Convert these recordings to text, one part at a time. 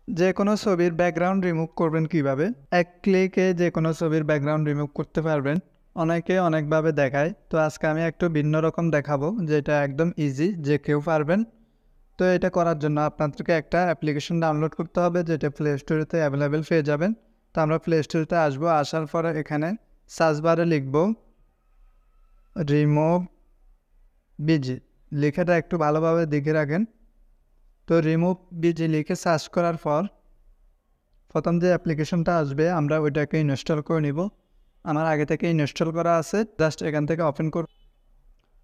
যে কোনো ছবির ব্যাকগ্রাউন্ড রিমুভ করবেন কিভাবে? এক ক্লিকে যে কোনো ছবির ব্যাকগ্রাউন্ড রিমুভ করতে পারবেন। অনেকে অনেকভাবে দেখায়। তো আজকে আমি একটু ভিন্ন রকম দেখাবো যেটা একদম ইজি যে কেউ পারবেন। তো এটা করার জন্য আপনাদেরকে একটা অ্যাপ্লিকেশন ডাউনলোড করতে হবে যেটা প্লে স্টোরেতে অ্যাভেলেবেল পেয়ে যাবেন। তো আমরা প্লে স্টোরেতে আসবো, আসার পরে এখানে সার্চ বারে লিখব রিমুভ বিজি। লেখাটা একটু ভালোভাবে দেখে রাখেন। তো রিমুভ বিজি লিখে সার্চ করার পর প্রথম যে অ্যাপ্লিকেশনটা আসবে আমরা ওইটাকে ইনস্টল করে নিব। আমার আগে থেকে ইনস্টল করা আছে, জাস্ট এখান থেকে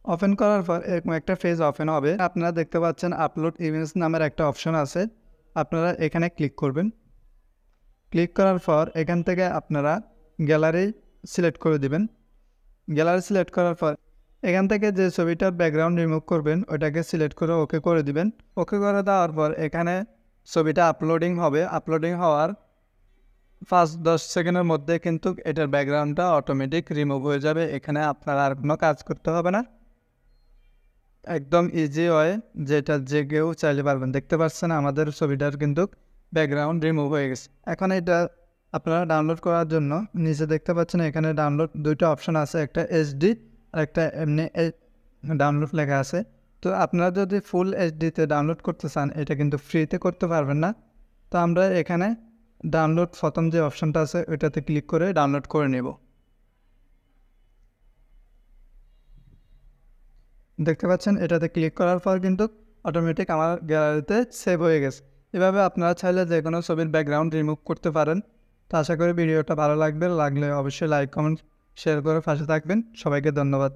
ওপেন করার পর এরকম একটা পেজ ওপেন হবে। আপনারা দেখতে পাচ্ছেন আপলোড ইমেজ নামের একটা অপশন আছে, আপনারা এখানে ক্লিক করবেন। ক্লিক করার পর এখান থেকে আপনারা গ্যালারি সিলেক্ট করে দিবেন। গ্যালারি সিলেক্ট করার পর এখান থেকে যে ছবিটার ব্যাকগ্রাউন্ড রিমুভ করবেন ওইটাকে সিলেক্ট করে ওকে করে দিবেন। ওকে করে দেওয়ার পর এখানে ছবিটা আপলোডিং হবে। আপলোডিং হওয়ার 5-10 সেকেন্ডের মধ্যে কিন্তু এটার ব্যাকগ্রাউন্ডটা অটোমেটিক রিমুভ হয়ে যাবে। এখানে আপনার আর কোনো কাজ করতে হবে না। একদম ইজি হয়, যেটা যে কেউ চাইলে পারবেন। দেখতে পাচ্ছেন আমাদের ছবিটার কিন্তু ব্যাকগ্রাউন্ড রিমুভ হয়ে গেছে। এখন এটা আপনারা ডাউনলোড করার জন্য নিচে দেখতে পাচ্ছেন এখানে ডাউনলোড দুইটা অপশন আছে, একটা এইচডি আর একটা এমনি ডাউনলোড লেখা আছে। তো আপনারা যদি ফুল এইচডিতে ডাউনলোড করতে চান এটা কিন্তু ফ্রিতে করতে পারবেন না। তো আমরা এখানে ডাউনলোড প্রথম যে অপশনটা আছে ওইটাতে ক্লিক করে ডাউনলোড করে নেব। দেখতে পাচ্ছেন এটাতে ক্লিক করার পর কিন্তু অটোমেটিক আমার গ্যালারিতে সেভ হয়ে গেছে। এভাবে আপনারা চাইলে যে কোনো ছবির ব্যাকগ্রাউন্ড রিমুভ করতে পারেন। তো আশা করি ভিডিওটা ভালো লাগবে, লাগলে অবশ্যই লাইক কমেন্ট শেয়ার করে পাশে থাকবেন। সবাইকে ধন্যবাদ।